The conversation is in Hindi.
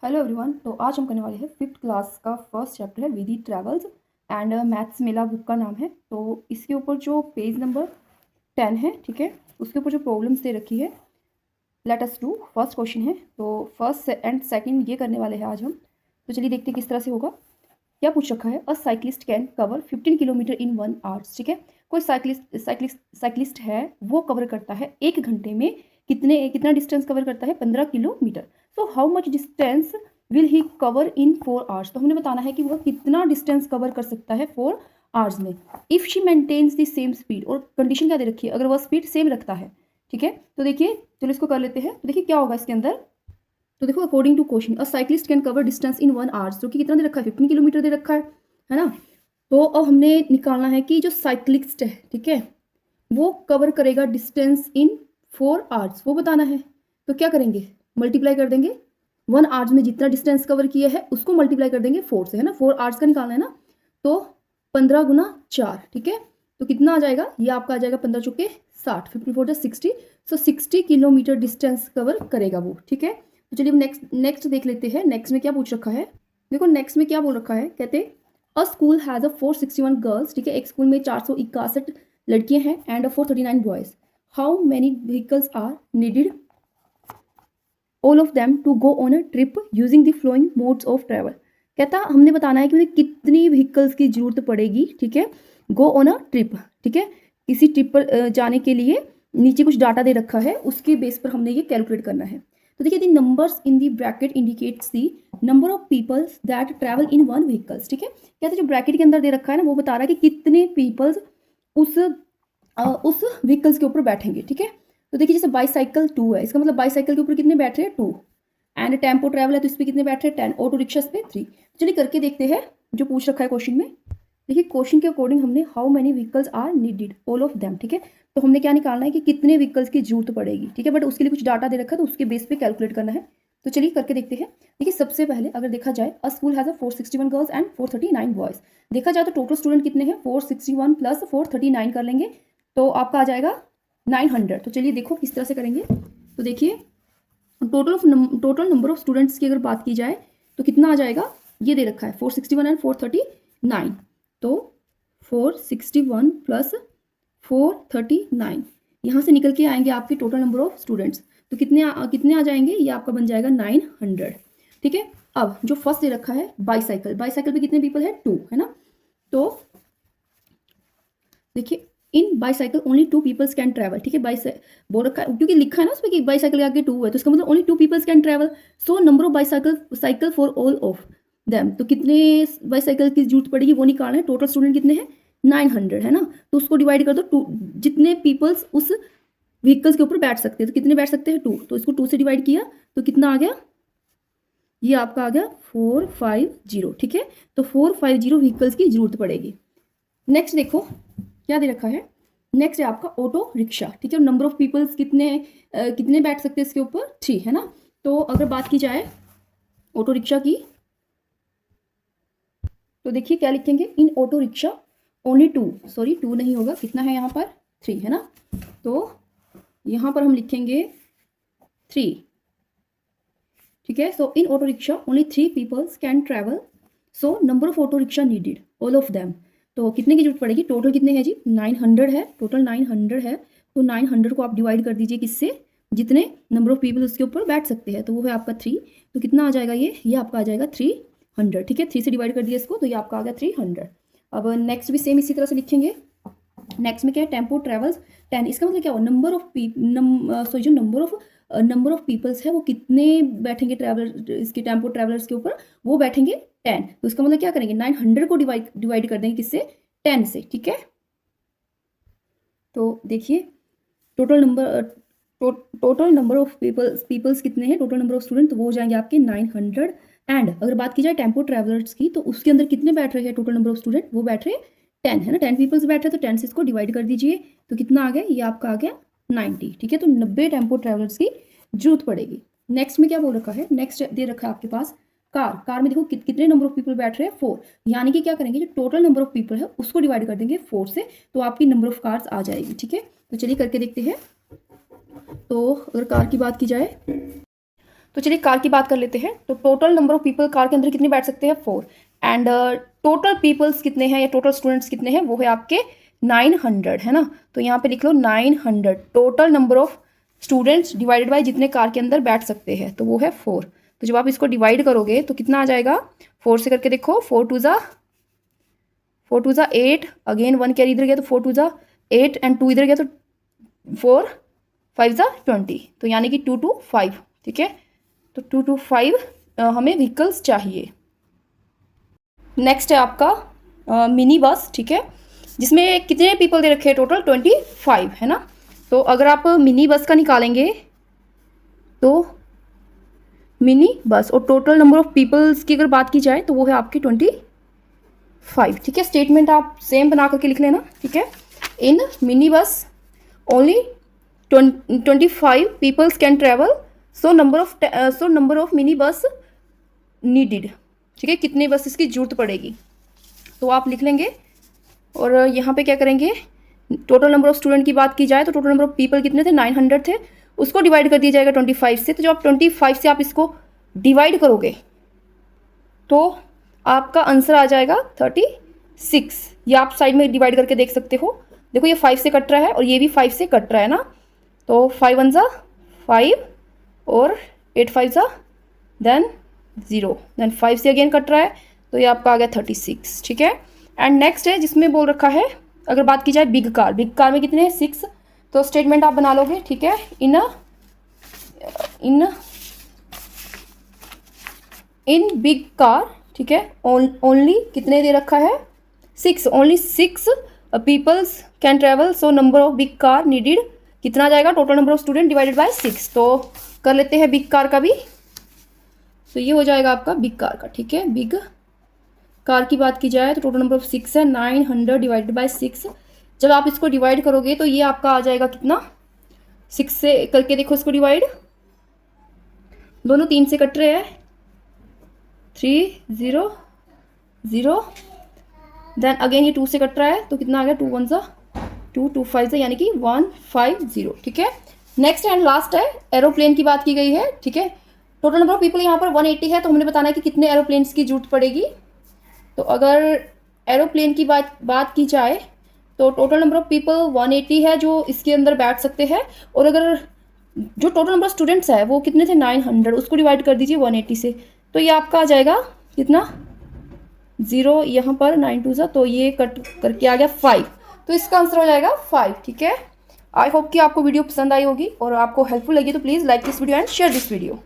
Hello everyone. तो आज हम करने वाले हैं फिफ्थ क्लास का फर्स्ट चैप्टर है विधि ट्रैवल्स एंड मैथ्स मेला। बुक का नाम है। तो इसके ऊपर जो पेज नंबर 10 है, ठीक है, उसके ऊपर जो प्रॉब्लम्स दे रखी है, let us do. First question है, तो फर्स्ट एंड सेकंड ये करने वाले हैं आज हम। तो चलिए देखते हैं किस तरह से होगा। क्या पूछ रखा है, अ cyclist can cover 15 kilometre in 1 hours. ठीक है, कोई साइक्लिस्ट है, वो कवर करता है 1 घंटे में कितना डिस्टेंस कवर करता है, 15 kilometre. So how much distance will he cover in 4 hours. तो हमने बताना है कि वह कितना डिस्टेंस कवर कर सकता है 4 आवर्स में। If she maintains the same speed, और कंडीशन क्या दे रखी है, अगर वह स्पीड सेम रखता है। ठीक है, तो देखिए, चलो इसको कर लेते हैं। तो देखिए क्या होगा इसके अंदर। तो देखो, according to question, a cyclist can cover distance in 1 hours, जो कि कितना दे रखा है, 15 किलोमीटर दे रखा है ना। तो अब हमने निकालना है कि जो साइक्लिस्ट है, ठीक है, वो कवर करेगा डिस्टेंस इन 4 आवर्स, वो बताना है। तो क्या करेंगे, मल्टीप्लाई कर देंगे। 1 आवर्स में जितना डिस्टेंस कवर किया है उसको मल्टीप्लाई कर देंगे 4 से, है ना। 4 आवर्स का निकालना है ना, तो 15 × 4, ठीक है। तो कितना आ जाएगा, ये आपका आ जाएगा 15 चुके 60, 50 4 60। सो 60 किलोमीटर डिस्टेंस कवर करेगा वो, ठीक है। तो चलिए नेक्स्ट देख लेते हैं। नेक्स्ट में क्या पूछ रखा है, देखो नेक्स्ट में क्या बोल रखा है। कहते a school has a 461 girls, ठीक है, एक स्कूल में 461 लड़कियां हैं, and 439 boys. How many vehicles are needed all of them to go on a trip using the following modes of travel. कहता हमने बताना है कि उन्हें कितनी व्हीकल्स की जरूरत पड़ेगी, ठीक है, गो ऑन अ ट्रिप, ठीक है, किसी ट्रिप पर जाने के लिए। नीचे कुछ डाटा दे रखा है, उसके बेस पर हमने ये कैलकुलेट करना है। तो देखिए, the numbers in the bracket indicates the number of peoples that travel in one vehicles, ठीक है। कहते हैं जो ब्रैकेट के अंदर दे रखा है ना, वो बता रहा है कि कितने पीपल्स उस उस व्हीकल्स के ऊपर बैठेंगे, ठीक है। तो देखिए, जैसे बाईसाइकिल 2 है, इसका मतलब बाईसाइकिल के ऊपर कितने बैठ रहे हैं, 2। एंड टेम्पो ट्रैवल है, तो इस पर कितने बैठ रहे हैं, 10। ऑटो रिक्शा पे 3। चलिए करके देखते हैं जो पूछ रखा है क्वेश्चन में। देखिए, क्वेश्चन के अकॉर्डिंग हमने how many vehicles are needed all of them, ठीक है। तो हमने क्या निकालना है कि कितने व्हीकल्स की जरूरत पड़ेगी, ठीक है, बट उसके लिए कुछ डाटा दे रखा है, तो उसके बेस पे कैलकुलेट करना है। तो चलिए करके देखते हैं। देखिए, सबसे पहले अगर देखा जाए, अ school has a 461 girls and 439 boys. देखा जाए तो टोटल स्टूडेंट कितने हैं, 461 प्लस 439 कर लेंगे, तो आपका आ जाएगा 900। तो चलिए देखो किस तरह से करेंगे। तो देखिए, टोटल नंबर ऑफ स्टूडेंट्स की अगर बात की जाए तो कितना आ जाएगा, ये दे रखा है 461 एंड 439। तो 461 प्लस 439, यहाँ से निकल के आएंगे आपके टोटल नंबर ऑफ स्टूडेंट्स। तो कितने आ जाएंगे, ये आपका बन जाएगा 900, ठीक है। अब जो फर्स्ट दे रखा है बाईसाइकिल, बाईसाइकिल पे कितने पीपल है, 2, है ना। तो देखिए, in bicycle only 2 peoples can travel, ठीक है। बोल रखा है, क्योंकि लिखा है ना उसमें कि बाईसाइकिल के आगे 2 है, तो इसका मतलब only 2 peoples can travel. So number of bicycle for all of them. तो कितने बाईसाइकिल की जरूरत पड़ेगी वो निकालना है। टोटल स्टूडेंट कितने हैं, 900, है ना। तो उसको डिवाइड कर दो 2, जितने पीपल्स उस व्हीकल्स के ऊपर बैठ सकते हैं, तो कितने बैठ सकते हैं, 2। तो इसको 2 से डिवाइड किया तो कितना आ गया, ये आपका आ गया 450, ठीक है। तो 450 व्हीकल्स की जरूरत पड़ेगी। नेक्स्ट देखो क्या दे रखा है। नेक्स्ट है आपका ऑटो रिक्शा, ठीक है। नंबर ऑफ पीपल्स कितने बैठ सकते हैं इसके ऊपर, 3, है ना। तो अगर बात की जाए ऑटो रिक्शा की, तो देखिए क्या लिखेंगे, इन ऑटो रिक्शा ओनली 2, सॉरी 2 नहीं होगा, कितना है यहाँ पर, 3, है ना। तो यहाँ पर हम लिखेंगे 3, ठीक है। So in auto rickshaw only 3 peoples can travel. So number of auto rickshaw needed all of them. तो कितने की जरूरत पड़ेगी, टोटल कितने हैं जी, 900 है, टोटल 900 है। तो 900 को आप डिवाइड कर दीजिए किससे, जितने नंबर ऑफ पीपल उसके ऊपर बैठ सकते हैं, तो वो है आपका 3। तो कितना आ जाएगा, ये आपका आ जाएगा 300, ठीक है। 3 से डिवाइड कर दिया इसको, तो ये आपका आ गया 300। अब नेक्स्ट भी सेम इसी तरह से लिखेंगे। नेक्स्ट में क्या है, टेम्पो ट्रेवल्स 10। इसका मतलब क्या हो, नंबर ऑफ पीपल्स है, वो कितने बैठेंगे ट्रैवलर, इसके टेम्पो ट्रैवलर्स के ऊपर, वो बैठेंगे 10। तो इसका मतलब क्या करेंगे, 900 को डिवाइड कर देंगे किससे, 10 से, ठीक है। तो देखिए, total number total number of peoples कितने हैं, टोटल नंबर ऑफ स्टूडेंट, तो वो हो जाएंगे आपके 900। एंड अगर बात की जाए टेम्पो ट्रैवलर्स की, तो उसके अंदर कितने बैठ रहे हैं, टोटल नंबर ऑफ स्टूडेंट, वो बैठ रहे हैं 10, है ना। 10 पीपल्स बैठ रहे हैं, तो 10 से इसको डिवाइड कर दीजिए, तो कितना आ गया, ये आपका आ गया 90, ठीक है। तो 90 टेम्पो ट्रैवलर्स की जरूरत पड़ेगी। नेक्स्ट में क्या बोल रखा है, नेक्स्ट दे रखा है आपके पास कार में देखो कितने नंबर ऑफ पीपल बैठ रहे हैं, 4। यानी कि क्या करेंगे, जो टोटल नंबर ऑफ पीपल है उसको डिवाइड कर देंगे 4 से, तो आपकी नंबर ऑफ कार्स आ जाएगी, ठीक है। तो चलिए करके देखते हैं। तो अगर कार की बात की जाए, तो चलिए कार की बात कर लेते हैं। तो total number of people car के अंदर कितने बैठ सकते हैं, 4। एंड टोटल पीपल्स कितने हैं या टोटल स्टूडेंट्स कितने हैं, वो है आपके 900 है ना। तो यहाँ पे लिख लो 900 total number of students divided by जितने कार के अंदर बैठ सकते हैं, तो वो है 4। तो जब आप इसको डिवाइड करोगे तो कितना आ जाएगा, 4 से करके देखो, 4 टू ज़ा 8, अगेन 1 कैरी इधर गया तो 4 टू ज़ा 8 एंड 2 इधर गया तो 4 5 ज़ा 20, तो यानी कि 2 to 5, ठीक है। तो 2 to 5 हमें व्हीकल्स चाहिए। नेक्स्ट है आपका मिनी बस, ठीक है, जिसमें कितने पीपल दे रखे हैं, टोटल 25 है ना। तो अगर आप मिनी बस का निकालेंगे तो मिनी बस और टोटल नंबर ऑफ पीपल्स की अगर बात की जाए तो वो है आपकी 25, ठीक है। स्टेटमेंट आप सेम बना करके लिख लेना, ठीक है। In mini bus only 25 peoples can travel, so number of mini bus needed, ठीक है, कितने बस इसकी जरूरत पड़ेगी, तो आप लिख लेंगे। और यहाँ पे क्या करेंगे, टोटल नंबर ऑफ स्टूडेंट की बात की जाए तो टोटल नंबर ऑफ पीपल कितने थे, 900 थे, उसको डिवाइड कर दिया जाएगा 25 से। तो जब आप 25 से आप इसको डिवाइड करोगे तो आपका आंसर आ जाएगा 36। ये आप साइड में डिवाइड करके देख सकते हो, देखो ये 5 से कट रहा है और ये भी 5 से कट रहा है ना। तो 5 1 ज़ा 5 और 8 5 ज़ा देन 0, देन 5 से अगेन कट रहा है, तो ये आपका आ गया 36, ठीक है। एंड नेक्स्ट है जिसमें बोल रखा है, अगर बात की जाए बिग कार में कितने हैं, 6। तो स्टेटमेंट आप बना लोगे, ठीक है। इन बिग कार, ठीक है, ओनली कितने दे रखा है, 6, only 6 peoples can travel, so number of big car needed कितना जाएगा, total number of student divided by 6। तो कर लेते हैं बिग कार का भी, तो ये हो जाएगा आपका बिग कार का, ठीक है। बिग कार की बात की जाए तो टोटल नंबर ऑफ 6 है, 900 डिवाइडेड बाय 6। जब आप इसको डिवाइड करोगे तो ये आपका आ जाएगा कितना, 6 से करके देखो इसको डिवाइड, दोनों 3 से कट रहे हैं, 3 0 0, देन अगेन ये 2 से कट रहा है, तो कितना आ गया, 2 1 ज़ा 2 2 5 ज़ा यानी कि 150, ठीक है। नेक्स्ट एंड लास्ट है एरोप्लेन की बात की गई है, ठीक है। टोटल नंबर ऑफ पीपल यहाँ पर 180 है, तो हमने बताना है कि कितने एरोप्लेन्स की जरूरत पड़ेगी। तो अगर एरोप्लेन की बात की जाए तो टोटल नंबर ऑफ पीपल 180 है जो इसके अंदर बैठ सकते हैं, और अगर जो टोटल नंबर ऑफ स्टूडेंट्स है वो कितने थे, 900, उसको डिवाइड कर दीजिए 180 से, तो ये आपका आ जाएगा कितना, 0 यहाँ पर 9 2 ज़ा, तो ये कट करके आ गया 5, तो इसका आंसर हो जाएगा 5, ठीक है। आई होप कि आपको वीडियो पसंद आई होगी और आपको हेल्पफुल लगी, तो please like this video and share this video.